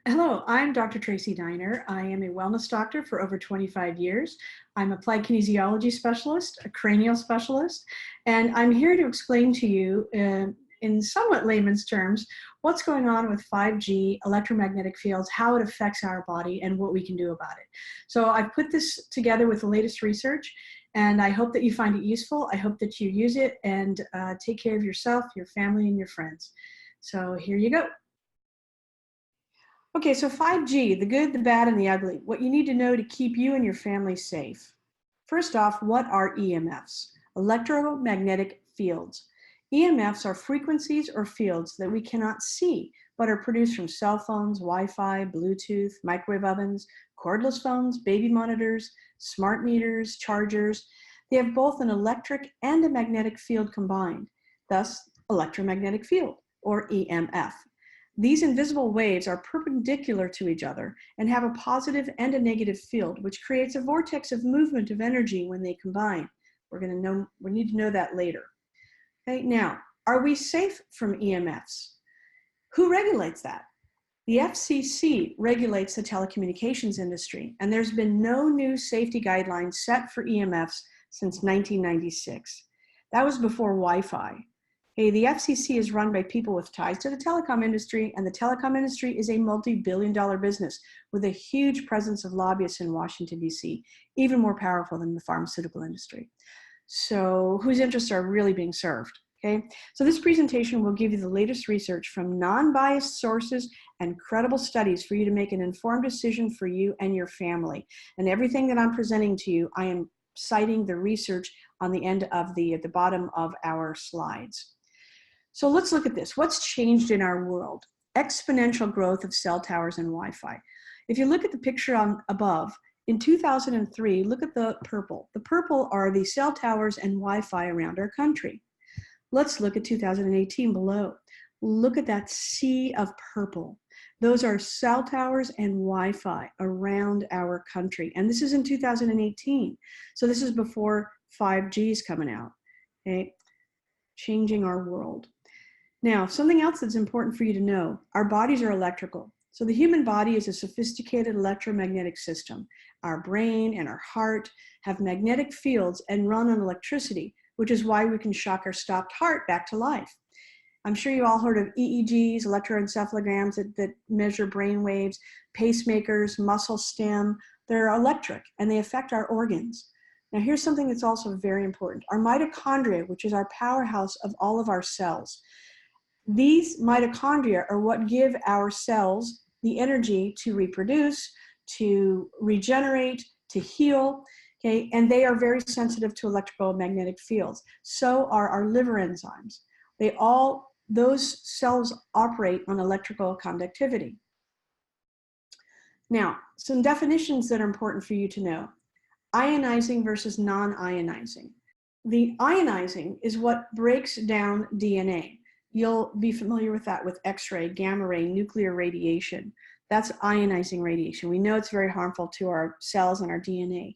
Hello, I'm Dr. Tracey Diner. I am a wellness doctor for over 25 years. I'm applied kinesiology specialist, a cranial specialist, and I'm here to explain to you in somewhat layman's terms what's going on with 5G electromagnetic fields, how it affects our body, and what we can do about it. So I've put this together with the latest research, and I hope that you find it useful. I hope that you use it and take care of yourself, your family, and your friends. So here you go. Okay, so 5G, the good, the bad, and the ugly. What you need to know to keep you and your family safe. First off, what are EMFs? Electromagnetic fields. EMFs are frequencies or fields that we cannot see, but are produced from cell phones, Wi-Fi, Bluetooth, microwave ovens, cordless phones, baby monitors, smart meters, chargers. They have both an electric and a magnetic field combined, thus electromagnetic field, or EMF. These invisible waves are perpendicular to each other and have a positive and a negative field, which creates a vortex of movement of energy when they combine. We need to know that later. Okay, now, are we safe from EMFs? Who regulates that? The FCC regulates the telecommunications industry, and there's been no new safety guidelines set for EMFs since 1996. That was before Wi-Fi. Okay, the FCC is run by people with ties to the telecom industry, and the telecom industry is a multi-billion-dollar business with a huge presence of lobbyists in Washington, D.C., even more powerful than the pharmaceutical industry. So whose interests are really being served? Okay, so this presentation will give you the latest research from non-biased sources and credible studies for you to make an informed decision for you and your family. And everything that I'm presenting to you, I am citing the research on the end of at the bottom of our slides. So let's look at this. What's changed in our world? Exponential growth of cell towers and Wi-Fi. If you look at the picture on above, in 2003, look at the purple. The purple are the cell towers and Wi-Fi around our country. Let's look at 2018 below. Look at that sea of purple. Those are cell towers and Wi-Fi around our country. And this is in 2018. So this is before 5G is coming out, okay? Changing our world. Now, something else that's important for you to know, our bodies are electrical. So the human body is a sophisticated electromagnetic system. Our brain and our heart have magnetic fields and run on electricity, which is why we can shock our stopped heart back to life. I'm sure you all heard of EEGs, electroencephalograms that measure brain waves, pacemakers, muscle stem. They're electric and they affect our organs. Now here's something that's also very important. Our mitochondria, which is our powerhouse of all of our cells. These mitochondria are what give our cells the energy to reproduce, to regenerate, to heal, okay? And they are very sensitive to electrical magnetic fields. So are our liver enzymes. Those cells operate on electrical conductivity. Now, some definitions that are important for you to know. Ionizing versus non-ionizing. The ionizing is what breaks down DNA. You'll be familiar with that with X-ray, gamma ray, nuclear radiation. That's ionizing radiation. We know it's very harmful to our cells and our DNA.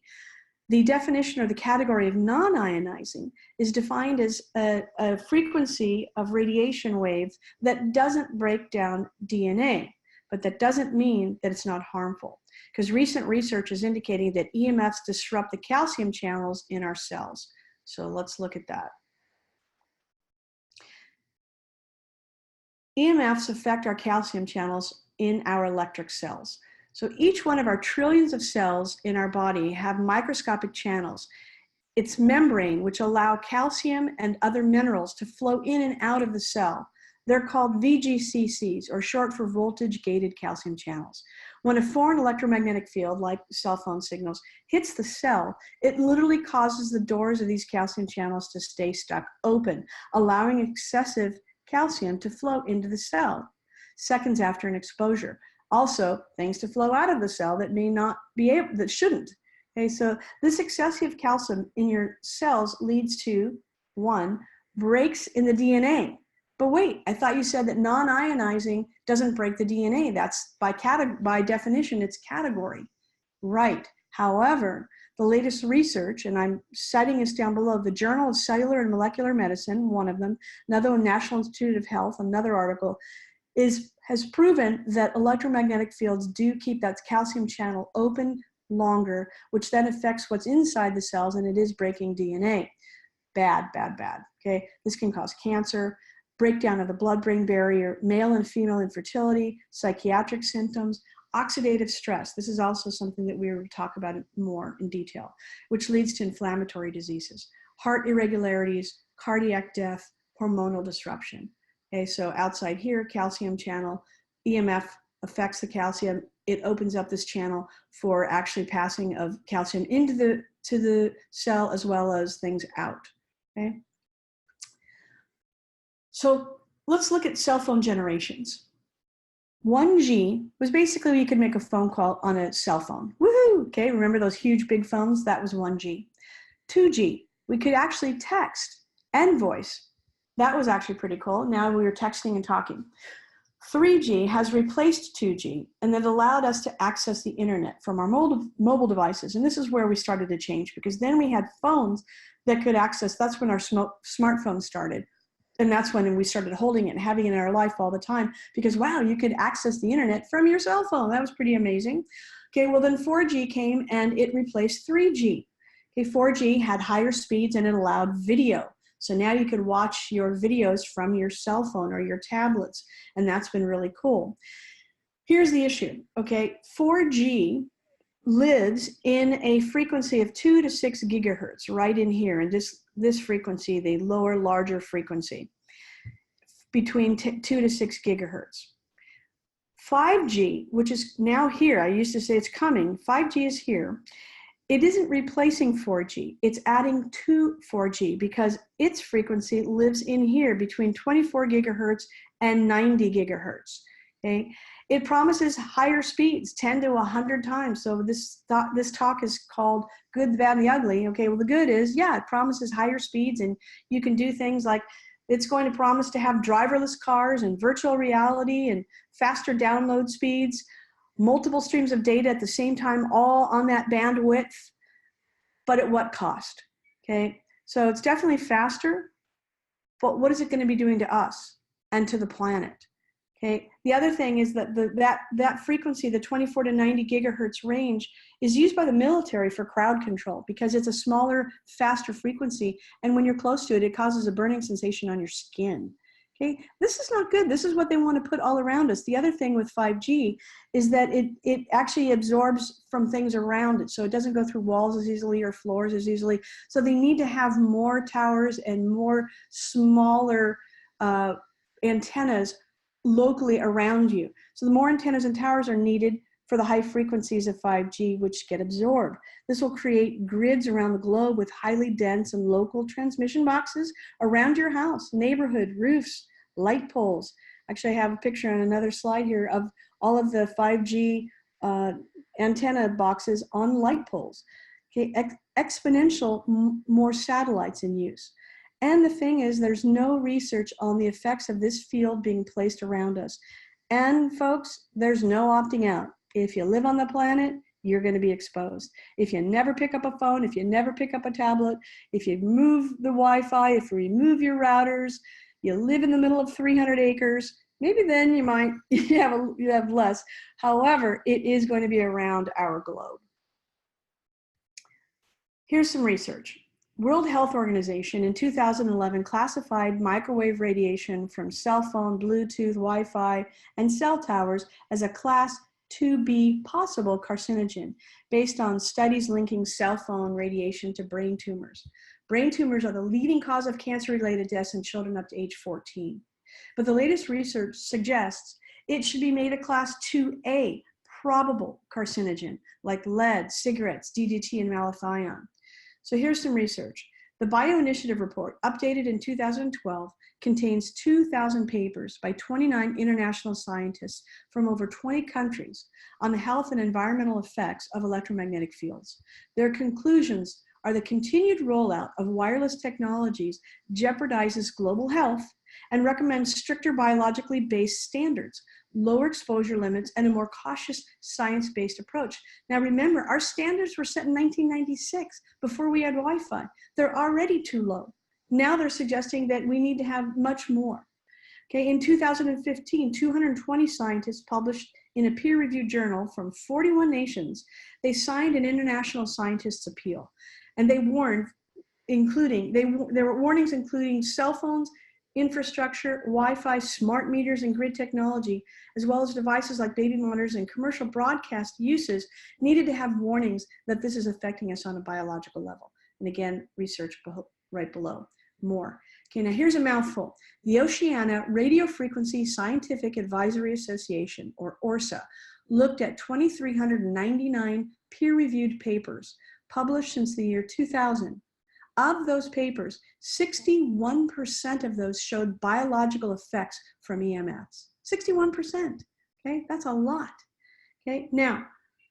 The definition or the category of non-ionizing is defined as a frequency of radiation waves that doesn't break down DNA, but that doesn't mean that it's not harmful, because recent research is indicating that EMFs disrupt the calcium channels in our cells. So let's look at that. EMFs affect our calcium channels in our electric cells. So each one of our trillions of cells in our body have microscopic channels. It's membrane, which allow calcium and other minerals to flow in and out of the cell. They're called VGCCs, or short for voltage-gated calcium channels. When a foreign electromagnetic field, like cell phone signals, hits the cell, it literally causes the doors of these calcium channels to stay stuck open, allowing excessive calcium to flow into the cell seconds after an exposure. Also, things to flow out of the cell that may not be able, that shouldn't. Okay, so this excessive calcium in your cells leads to, one, breaks in the DNA. But wait, I thought you said that non-ionizing doesn't break the DNA. That's by definition, it's category. Right. However, the latest research, and I'm citing this down below, the Journal of Cellular and Molecular Medicine, one of them, another one, National Institute of Health, another article, is has proven that electromagnetic fields do keep that calcium channel open longer, which then affects what's inside the cells, and it is breaking DNA. Bad, bad, bad, okay? This can cause cancer, breakdown of the blood-brain barrier, male and female infertility, psychiatric symptoms, oxidative stress. This is also something that we will talk about more in detail, which leads to inflammatory diseases, heart irregularities, cardiac death, hormonal disruption. Okay, so outside here, calcium channel, EMF affects the calcium. It opens up this channel for actually passing of calcium into the cell as well as things out. Okay. So let's look at cell phone generations. 1G was basically you could make a phone call on a cell phone. Woohoo! Okay, remember those huge big phones? That was 1G. 2G, we could actually text and voice. That was actually pretty cool. Now we were texting and talking. 3G has replaced 2G, and it allowed us to access the internet from our mobile devices. And this is where we started to change, because then we had phones that could access, that's when our smartphones started. And that's when we started holding it and having it in our life all the time, because wow, you could access the internet from your cell phone. That was pretty amazing. Okay, well then 4G came and it replaced 3G. Okay, 4G had higher speeds and it allowed video. So now you could watch your videos from your cell phone or your tablets, and that's been really cool. Here's the issue, okay? 4G lives in a frequency of 2 to 6 gigahertz, right in here, and this frequency, the lower, larger frequency, between 2 to 6 gigahertz. 5G, which is now here, I used to say it's coming, 5G is here. It isn't replacing 4G, it's adding to 4G because its frequency lives in here between 24 gigahertz and 90 gigahertz, okay? It promises higher speeds, 10 to 100 times. So this talk is called Good, the Bad, and the Ugly. Okay, well the good is, yeah, it promises higher speeds and you can do things like it's going to promise to have driverless cars and virtual reality and faster download speeds, multiple streams of data at the same time, all on that bandwidth, but at what cost? Okay, so it's definitely faster, but what is it going to be doing to us and to the planet? Okay, the other thing is that that frequency, the 24 to 90 gigahertz range, is used by the military for crowd control because it's a smaller, faster frequency, and when you're close to it, it causes a burning sensation on your skin. Okay, this is not good. This is what they want to put all around us. The other thing with 5G is that it actually absorbs from things around it, so it doesn't go through walls as easily or floors as easily. So they need to have more towers and more smaller antennas locally around you. So the more antennas and towers are needed for the high frequencies of 5G, which get absorbed. This will create grids around the globe with highly dense and local transmission boxes around your house, neighborhood, roofs, light poles. Actually, I have a picture on another slide here of all of the 5G antenna boxes on light poles. Okay, exponential more satellites in use. And the thing is, there's no research on the effects of this field being placed around us. And folks, there's no opting out. If you live on the planet, you're going to be exposed. If you never pick up a phone, if you never pick up a tablet, if you move the Wi-Fi, if you remove your routers, you live in the middle of 300 acres, maybe then you might you have less. However, it is going to be around our globe. Here's some research. World Health Organization in 2011 classified microwave radiation from cell phone, Bluetooth, Wi-Fi, and cell towers as a class 2B possible carcinogen based on studies linking cell phone radiation to brain tumors. Brain tumors are the leading cause of cancer-related deaths in children up to age 14. But the latest research suggests it should be made a class 2A probable carcinogen like lead, cigarettes, DDT, and malathion. So here's some research. The Bioinitiative report, updated in 2012, contains 2,000 papers by 29 international scientists from over 20 countries on the health and environmental effects of electromagnetic fields. Their conclusions are the continued rollout of wireless technologies jeopardizes global health and recommends stricter biologically based standards, lower exposure limits, and a more cautious science-based approach. Now remember, our standards were set in 1996 before we had Wi-Fi. They're already too low. Now they're suggesting that we need to have much more. Okay, in 2015, 220 scientists published in a peer-reviewed journal from 41 nations. They signed an international scientists' appeal, and they warned, there were warnings including cell phones, infrastructure, Wi-Fi, smart meters, and grid technology, as well as devices like baby monitors and commercial broadcast uses needed to have warnings that this is affecting us on a biological level. And again, research right below, more. Okay, now here's a mouthful. The Oceania Radio Frequency Scientific Advisory Association, or ORSA, looked at 2,399 peer-reviewed papers published since the year 2000. Of those papers, 61% of those showed biological effects from EMFs. 61%, okay? That's a lot, okay? Now,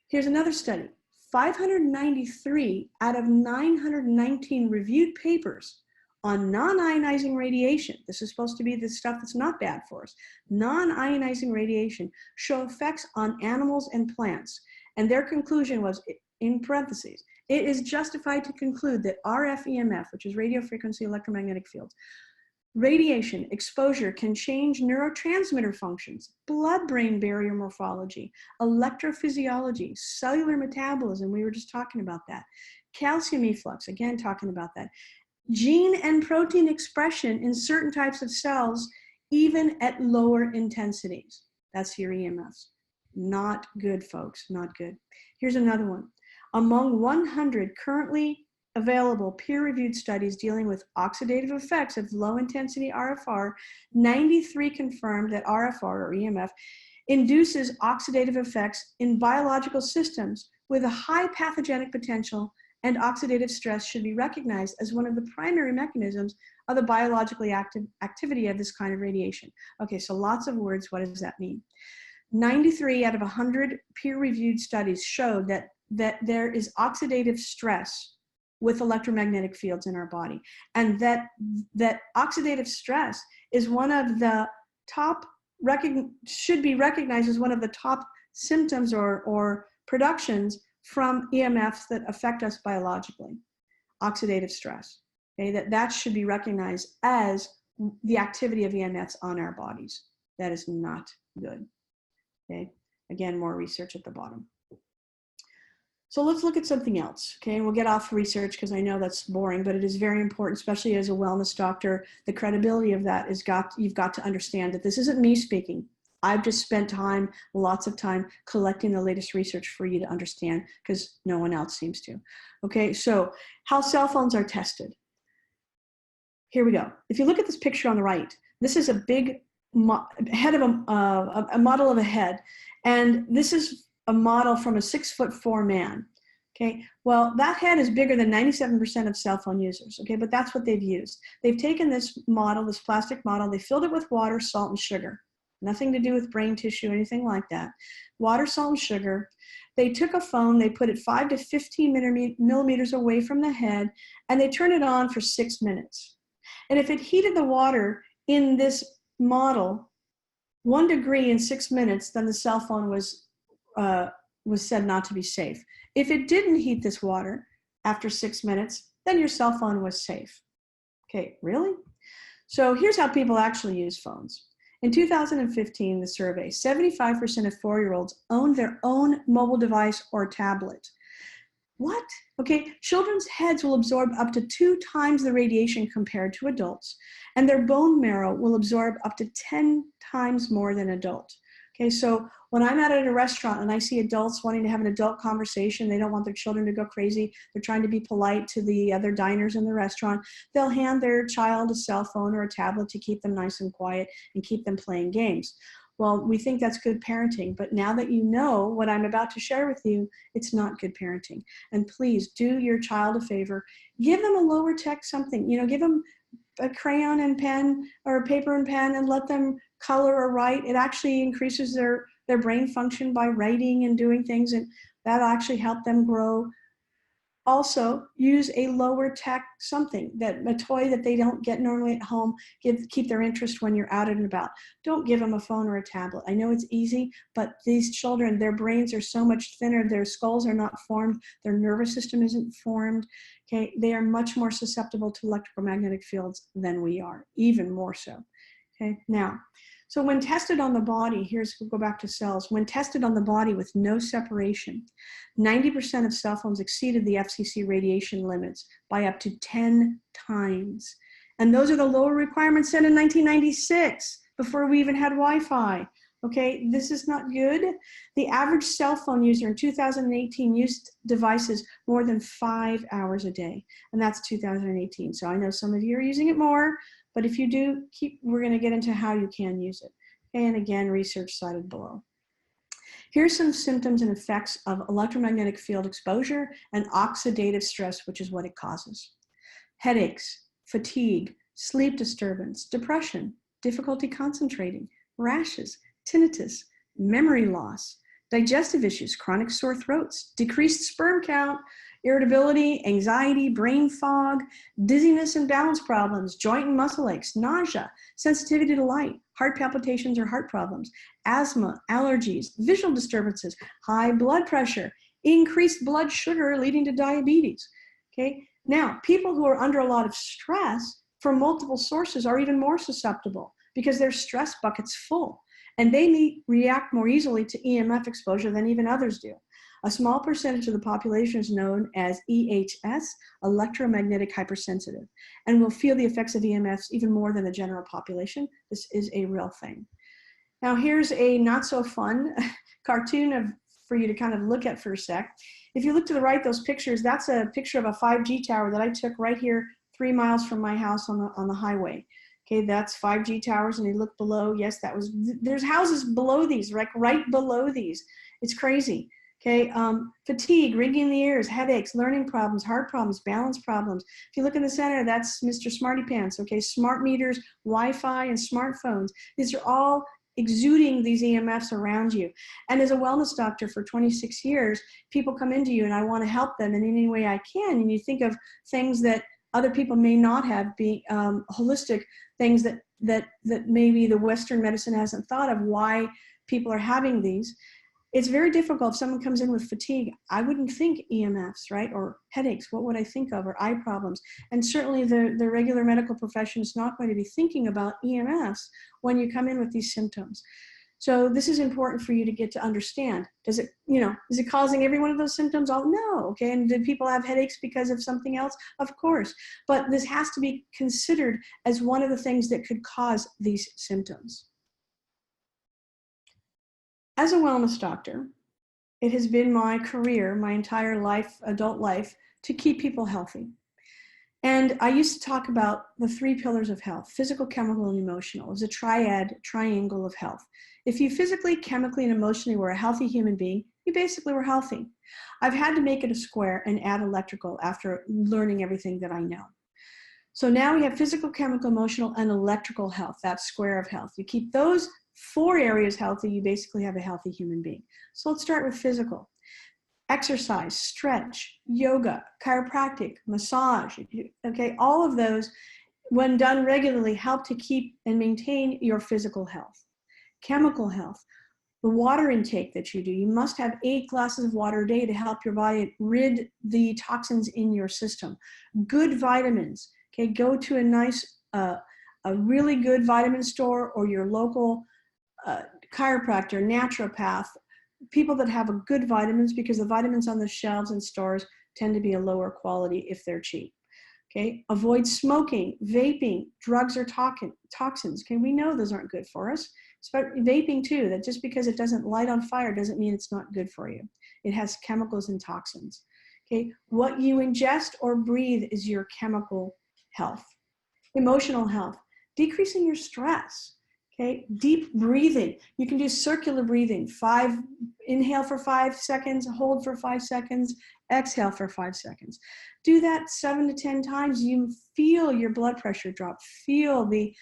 here's another study. 593 out of 919 reviewed papers on non-ionizing radiation, this is supposed to be the stuff that's not bad for us, non-ionizing radiation show effects on animals and plants. And their conclusion was, in parentheses, it is justified to conclude that RF EMF, which is radio frequency electromagnetic fields, radiation exposure can change neurotransmitter functions, blood-brain barrier morphology, electrophysiology, cellular metabolism, we were just talking about that, calcium efflux, again talking about that, gene and protein expression in certain types of cells, even at lower intensities. That's your EMFs. Not good, folks, not good. Here's another one. Among 100 currently available peer-reviewed studies dealing with oxidative effects of low-intensity RFR, 93 confirmed that RFR, or EMF, induces oxidative effects in biological systems with a high pathogenic potential, and oxidative stress should be recognized as one of the primary mechanisms of the biologically active activity of this kind of radiation. Okay, so lots of words. What does that mean? 93 out of 100 peer-reviewed studies showed that there is oxidative stress with electromagnetic fields in our body, and that oxidative stress is one of the top, should be recognized as one of the top symptoms or productions from EMFs that affect us biologically, oxidative stress. Okay, that should be recognized as the activity of EMFs on our bodies. That is not good. Okay, again, more research at the bottom. So let's look at something else, okay? We'll get off research because I know that's boring, but it is very important, especially as a wellness doctor. The credibility of that is you've got to understand that this isn't me speaking. I've just spent time, lots of time, collecting the latest research for you to understand because no one else seems to. Okay, so how cell phones are tested. Here we go. If you look at this picture on the right, this is a big head of a model of a head, and this is a model from a 6'4" man. Okay, well, that head is bigger than 97% of cell phone users, okay, but that's what they've used. They've taken this model, this plastic model, they filled it with water, salt, and sugar. Nothing to do with brain tissue, anything like that. Water, salt, and sugar. They took a phone, they put it 5 to 15 millimeters away from the head, and they turned it on for 6 minutes. And if it heated the water in this model 1 degree in 6 minutes, then the cell phone was said not to be safe. If it didn't heat this water after 6 minutes, then your cell phone was safe. Okay, really? So here's how people actually use phones. In 2015, the survey, 75% of 4-year-olds owned their own mobile device or tablet. What? Okay, children's heads will absorb up to 2 times the radiation compared to adults, and their bone marrow will absorb up to 10 times more than adults. Okay, so when I'm out at a restaurant and I see adults wanting to have an adult conversation, they don't want their children to go crazy, they're trying to be polite to the other diners in the restaurant, they'll hand their child a cell phone or a tablet to keep them nice and quiet and keep them playing games. Well, we think that's good parenting, but now that you know what I'm about to share with you, it's not good parenting. And please do your child a favor, give them a lower tech something, you know, give them a crayon and pen or paper and pen and let them color or write. It actually increases their brain function by writing and doing things, and that'll actually help them grow. Also, use a lower tech something, a toy that they don't get normally at home. Keep their interest when you're out and about. Don't give them a phone or a tablet. I know it's easy, but these children, their brains are so much thinner, their skulls are not formed, their nervous system isn't formed. Okay, they are much more susceptible to electromagnetic fields than we are, even more so. Okay, now, so when tested on the body, we'll go back to cells. When tested on the body with no separation, 90% of cell phones exceeded the FCC radiation limits by up to 10 times. And those are the lower requirements set in 1996, before we even had Wi-Fi. Okay, this is not good. The average cell phone user in 2018 used devices more than 5 hours a day, and that's 2018. So I know some of you are using it more, but if you do, we're going to get into how you can use it. And again, research cited below. Here's some symptoms and effects of electromagnetic field exposure and oxidative stress, which is what it causes. Headaches, fatigue, sleep disturbance, depression, difficulty concentrating, rashes, tinnitus, memory loss, digestive issues, chronic sore throats, decreased sperm count, irritability, anxiety, brain fog, dizziness and balance problems, joint and muscle aches, nausea, sensitivity to light, heart palpitations or heart problems, asthma, allergies, visual disturbances, high blood pressure, increased blood sugar leading to diabetes. Okay, now people who are under a lot of stress from multiple sources are even more susceptible because their stress bucket's full, and they may react more easily to EMF exposure than even others do. A small percentage of the population is known as EHS, electromagnetic hypersensitive, and will feel the effects of EMFs even more than the general population. This is a real thing. Now here's a not so fun cartoon for you to kind of look at for a sec. If you look to the right, those pictures, that's a picture of a 5G tower that I took right here 3 miles from my house on the highway. Okay, that's 5G towers, and you look below, yes, there's houses below these, right below these. It's crazy. Okay, fatigue, ringing in the ears, headaches, learning problems, heart problems, balance problems. If you look in the center, that's Mr. Smarty Pants, okay, smart meters, Wi-Fi, and smartphones. These are all exuding these EMFs around you. And as a wellness doctor for 26 years, people come into you and I want to help them in any way I can. And you think of things that other people may not have, be holistic things that maybe the Western medicine hasn't thought of, why people are having these. It's very difficult if someone comes in with fatigue. I wouldn't think EMFs, right? Or headaches, what would I think of? Or eye problems. And certainly the regular medical profession is not going to be thinking about EMFs when you come in with these symptoms. So this is important for you to get to understand. Is it causing every one of those symptoms? Oh, no, okay. And did people have headaches because of something else? Of course. But this has to be considered as one of the things that could cause these symptoms. As a wellness doctor, it has been my career, my entire life, adult life, to keep people healthy. And I used to talk about the 3 pillars of health: physical, chemical, and emotional. It was a triangle of health. If you physically, chemically, and emotionally were a healthy human being, you basically were healthy. I've had to make it a square and add electrical after learning everything that I know. So now we have physical, chemical, emotional, and electrical health, that square of health. You keep those 4 areas healthy, you basically have a healthy human being. So let's start with physical. Exercise, stretch, yoga, chiropractic, massage, okay, all of those, when done regularly, help to keep and maintain your physical health. Chemical health, the water intake that you do. You must have 8 glasses of water a day to help your body rid the toxins in your system. Good vitamins, okay, go to a nice, a really good vitamin store or your local chiropractor, naturopath, people that have a good vitamins, because the vitamins on the shelves and stores tend to be a lower quality if they're cheap. Okay, avoid smoking, vaping, drugs or toxins. Okay, we know those aren't good for us. But vaping too, that just because it doesn't light on fire doesn't mean it's not good for you. It has chemicals and toxins. Okay, what you ingest or breathe is your chemical health. Emotional health, decreasing your stress. Okay, deep breathing. You can do circular breathing. Inhale for 5 seconds, hold for 5 seconds, exhale for 5 seconds. Do that 7 to 10 times. You feel your blood pressure drop. Feel the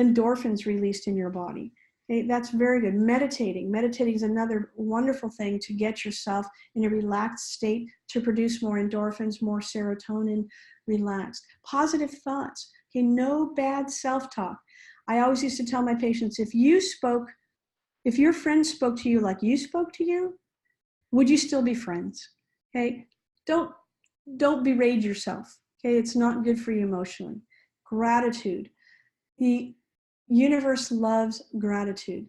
endorphins released in your body. Okay, that's very good. Meditating. Meditating is another wonderful thing to get yourself in a relaxed state, to produce more endorphins, more serotonin, relaxed. Positive thoughts. Okay, no bad self-talk. I always used to tell my patients, if your friend spoke to you like you spoke to you, would you still be friends? Okay, don't berate yourself. Okay, it's not good for you emotionally. Gratitude. The universe loves gratitude.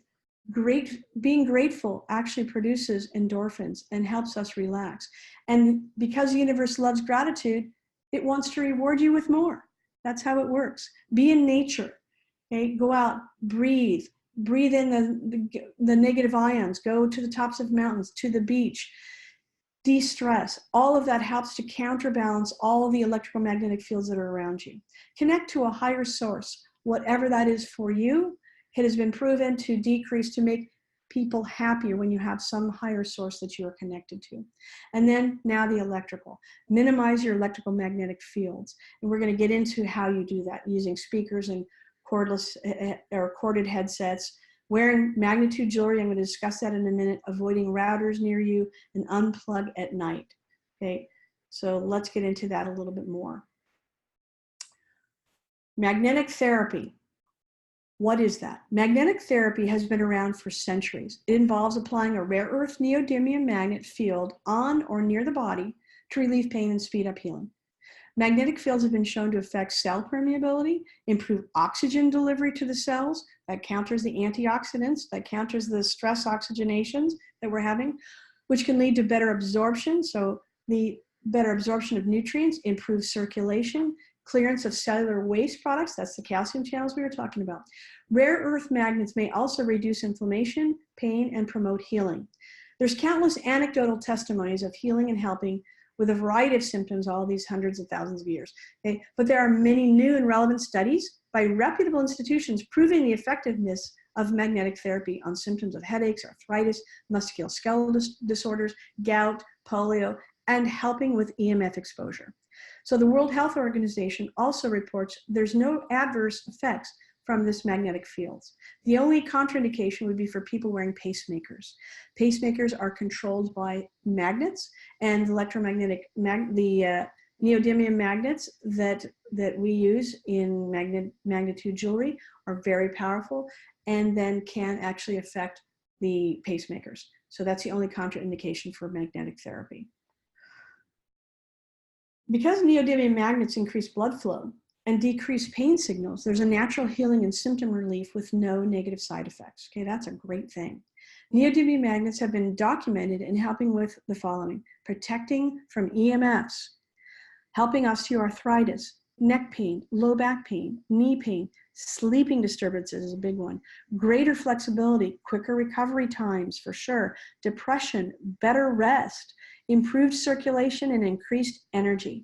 Being grateful actually produces endorphins and helps us relax. And because the universe loves gratitude, it wants to reward you with more. That's how it works. Be in nature. Okay? Go out, breathe in the negative ions, go to the tops of mountains, to the beach, de-stress. All of that helps to counterbalance all the electromagnetic fields that are around you. Connect to a higher source, whatever that is for you. It has been proven to decrease, to make people happier when you have some higher source that you are connected to. And then now the electrical. Minimize your electrical magnetic fields. And we're going to get into how you do that using speakers and cordless or corded headsets, wearing Magnetude jewelry. I'm going to discuss that in a minute, avoiding routers near you, and unplug at night. Okay, so let's get into that a little bit more. Magnetic therapy. What is that? Magnetic therapy has been around for centuries. It involves applying a rare earth neodymium magnet field on or near the body to relieve pain and speed up healing. Magnetic fields have been shown to affect cell permeability, improve oxygen delivery to the cells. That counters the antioxidants, that counters the stress oxygenations that we're having, which can lead to better absorption. So the better absorption of nutrients, improved circulation, clearance of cellular waste products. That's the calcium channels we were talking about. Rare earth magnets may also reduce inflammation, pain, and promote healing. There's countless anecdotal testimonies of healing and helping with a variety of symptoms all these hundreds of thousands of years. Okay? But there are many new and relevant studies by reputable institutions proving the effectiveness of magnetic therapy on symptoms of headaches, arthritis, musculoskeletal disorders, gout, polio, and helping with EMF exposure. So the World Health Organization also reports there's no adverse effects from this magnetic fields. The only contraindication would be for people wearing pacemakers. Pacemakers are controlled by magnets, and electromagnetic, neodymium magnets that we use in Magnetude jewelry are very powerful and then can actually affect the pacemakers. So that's the only contraindication for magnetic therapy. Because neodymium magnets increase blood flow and decrease pain signals, there's a natural healing and symptom relief with no negative side effects. Okay, that's a great thing. Neodymium magnets have been documented in helping with the following: protecting from EMFs, helping osteoarthritis, neck pain, low back pain, knee pain, sleeping disturbances is a big one, greater flexibility, quicker recovery times for sure, depression, better rest, improved circulation, and increased energy.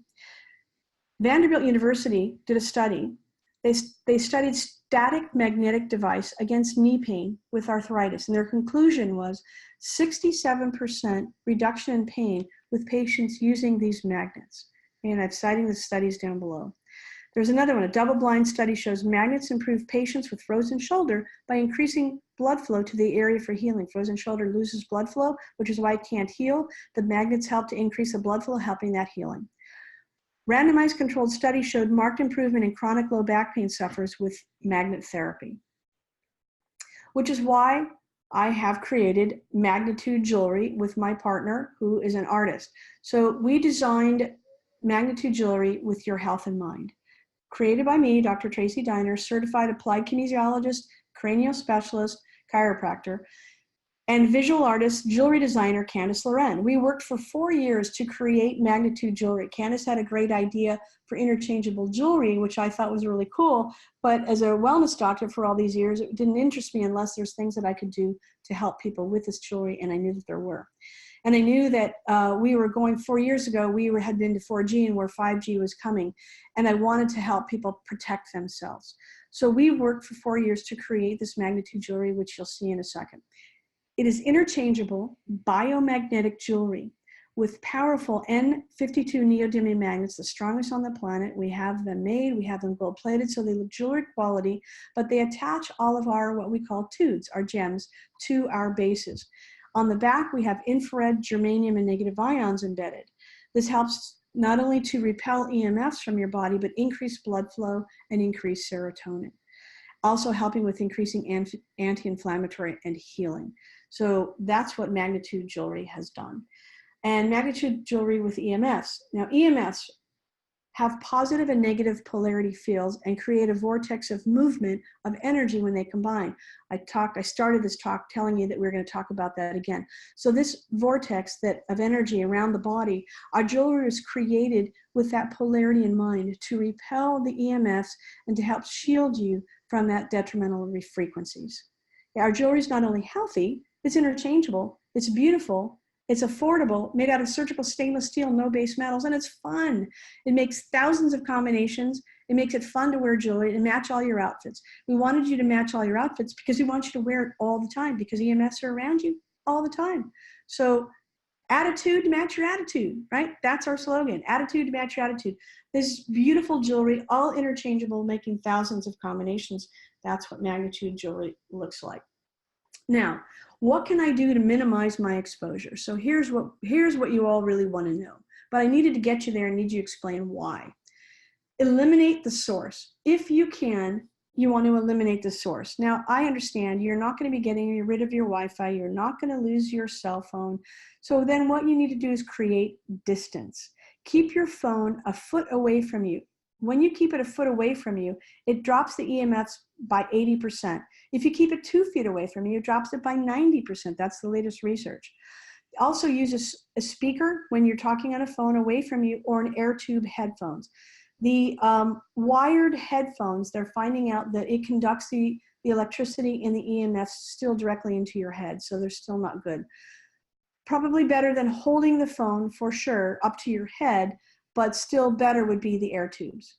Vanderbilt University did a study. They studied static magnetic device against knee pain with arthritis, and their conclusion was 67% reduction in pain with patients using these magnets. And I'm citing the studies down below. There's another one. A double-blind study shows magnets improve patients with frozen shoulder by increasing blood flow to the area for healing. Frozen shoulder loses blood flow, which is why it can't heal. The magnets help to increase the blood flow, helping that healing. Randomized controlled study showed marked improvement in chronic low back pain sufferers with magnet therapy, which is why I have created Magnetude jewelry with my partner, who is an artist. So we designed Magnetude jewelry with your health in mind. Created by me, Dr. Tracey, certified applied kinesiologist, cranial specialist, chiropractor, and visual artist, jewelry designer, Candice Loren. We worked for 4 years to create Magnetude jewelry. Candice had a great idea for interchangeable jewelry, which I thought was really cool. But as a wellness doctor for all these years, it didn't interest me unless there's things that I could do to help people with this jewelry, and I knew that there were. And I knew that we were going 4 years ago, we had been to 4G and where 5G was coming. And I wanted to help people protect themselves. So we worked for 4 years to create this Magnetude jewelry, which you'll see in a second. It is interchangeable biomagnetic jewelry with powerful N52 neodymium magnets, the strongest on the planet. We have them made, we have them gold plated, so they look jewelry quality, but they attach all of our, what we call tudes, our gems, to our bases. On the back, we have infrared, germanium, and negative ions embedded. This helps not only to repel EMFs from your body, but increase blood flow and increase serotonin. Also helping with increasing anti-inflammatory and healing. So that's what Magnetude jewelry has done. And Magnetude jewelry with EMFs. Now EMFs, have positive and negative polarity fields and create a vortex of movement of energy when they combine. I started this talk telling you that we're going to talk about that again. So this vortex of energy around the body, our jewelry is created with that polarity in mind to repel the EMFs and to help shield you from that detrimental frequencies. Our jewelry is not only healthy, it's interchangeable, it's beautiful, it's affordable, made out of surgical stainless steel, no base metals, and it's fun. It makes thousands of combinations. It makes it fun to wear jewelry and match all your outfits. We wanted you to match all your outfits because we want you to wear it all the time, because EMFs are around you all the time. So attitude to match your attitude, right? That's our slogan, attitude to match your attitude. This beautiful jewelry, all interchangeable, making thousands of combinations. That's what Magnetude jewelry looks like. Now, what can I do to minimize my exposure? So here's what you all really want to know, but I needed to get you there and need you to explain why. Eliminate the source. If you can, you want to eliminate the source. Now, I understand you're not going to be getting rid of your Wi-Fi. You're not going to lose your cell phone. So then what you need to do is create distance. Keep your phone a foot away from you. When you keep it a foot away from you, it drops the EMFs by 80%. If you keep it 2 feet away from you, it drops it by 90%. That's the latest research. Also use a speaker when you're talking on a phone away from you, or an air tube headphones. The wired headphones, they're finding out that it conducts the electricity and the EMFs still directly into your head, so they're still not good. Probably better than holding the phone, for sure, up to your head, but still better would be the air tubes.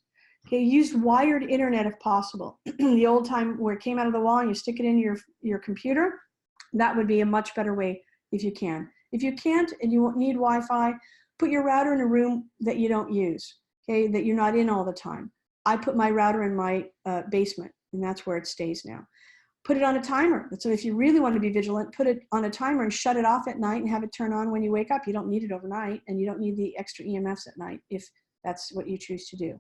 Okay, use wired internet if possible. The old time where it came out of the wall and you stick it in your computer, that would be a much better way if you can. If you can't and you need Wi-Fi, put your router in a room that you don't use, okay, that you're not in all the time. I put my router in my basement, and that's where it stays now. Put it on a timer. So if you really want to be vigilant, put it on a timer and shut it off at night and have it turn on when you wake up. You don't need it overnight, and you don't need the extra EMFs at night if that's what you choose to do.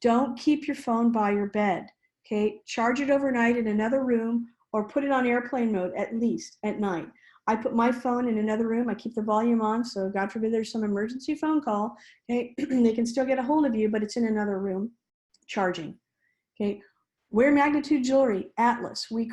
Don't keep your phone by your bed, okay? Charge it overnight in another room, or put it on airplane mode at least at night. I put my phone in another room. I keep the volume on, so God forbid there's some emergency phone call, okay? They can still get a hold of you, but it's in another room charging, okay? Wear Magnetude jewelry, Atlas. We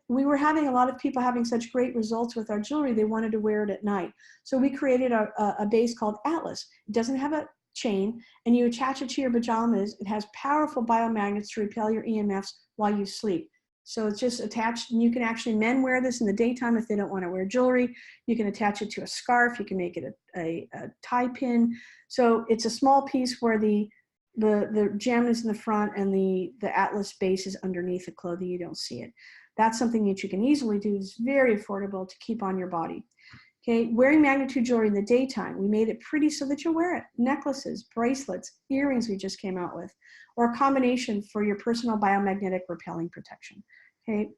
were having a lot of people having such great results with our jewelry, they wanted to wear it at night. So we created a base called Atlas. It doesn't have a chain, and you attach it to your pajamas. It has powerful biomagnets to repel your EMFs while you sleep. So it's just attached, and you can actually, men wear this in the daytime if they don't want to wear jewelry. You can attach it to a scarf. You can make it a tie pin. So it's a small piece where the gem is in the front and the Atlas base is underneath the clothing. You don't see it. That's something that you can easily do. It's very affordable to keep on your body. Okay, wearing Magnetude jewelry in the daytime, we made it pretty so that you'll wear it. Necklaces, bracelets, earrings we just came out with, or a combination for your personal biomagnetic repelling protection. Okay,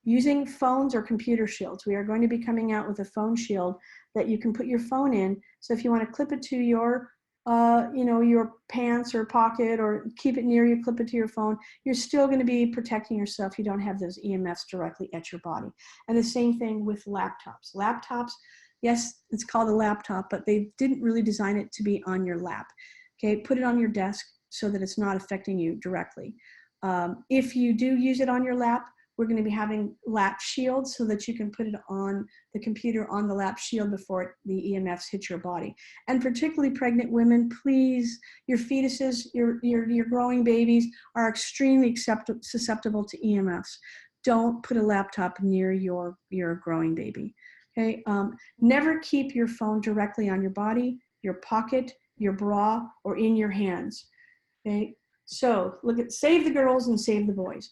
using phones or computer shields. We are going to be coming out with a phone shield that you can put your phone in. So if you want to clip it to your your pants or pocket, or keep it near you, clip it to your phone, you're still going to be protecting yourself. You don't have those EMFs directly at your body. And the same thing with laptops. Laptops, yes, it's called a laptop, but they didn't really design it to be on your lap. Okay, put it on your desk so that it's not affecting you directly. If you do use it on your lap, we're going to be having lap shields so that you can put it on the computer on the lap shield before the EMFs hit your body. And particularly pregnant women, please, your fetuses, your growing babies are extremely susceptible to EMFs. Don't put a laptop near your growing baby. Okay, never keep your phone directly on your body, your pocket, your bra, or in your hands. Okay, so look at, save the girls and save the boys.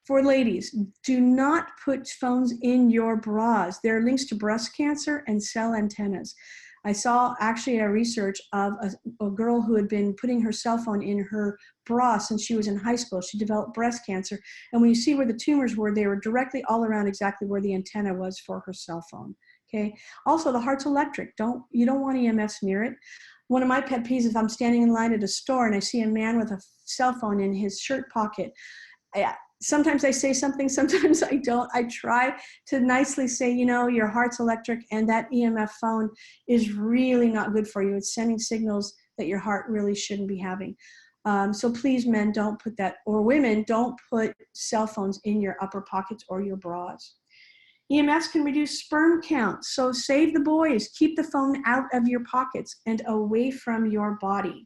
For ladies, do not put phones in your bras. There are links to breast cancer and cell antennas. I saw actually a research of a girl who had been putting her cell phone in her bra since she was in high school. She developed breast cancer. And when you see where the tumors were, they were directly all around exactly where the antenna was for her cell phone. Okay. Also, the heart's electric. You don't want EMFs near it. One of my pet peeves is if I'm standing in line at a store and I see a man with a cell phone in his shirt pocket. Sometimes I say something, sometimes I don't. I try to nicely say, your heart's electric, and that EMF phone is really not good for you. It's sending signals that your heart really shouldn't be having. So please, men, don't put that, or women, don't put cell phones in your upper pockets or your bras. EMFs can reduce sperm count, so save the boys. Keep the phone out of your pockets and away from your body.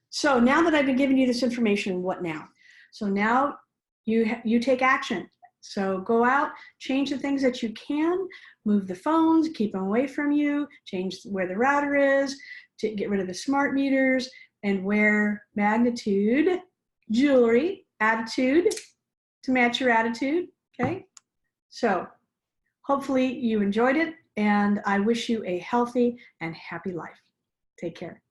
So now that I've been giving you this information, what now? So now you take action. So go out, change the things that you can, move the phones, keep them away from you, change where the router is, to get rid of the smart meters, and wear Magnetude jewelry, attitude, to match your attitude, okay? So hopefully you enjoyed it, and I wish you a healthy and happy life. Take care.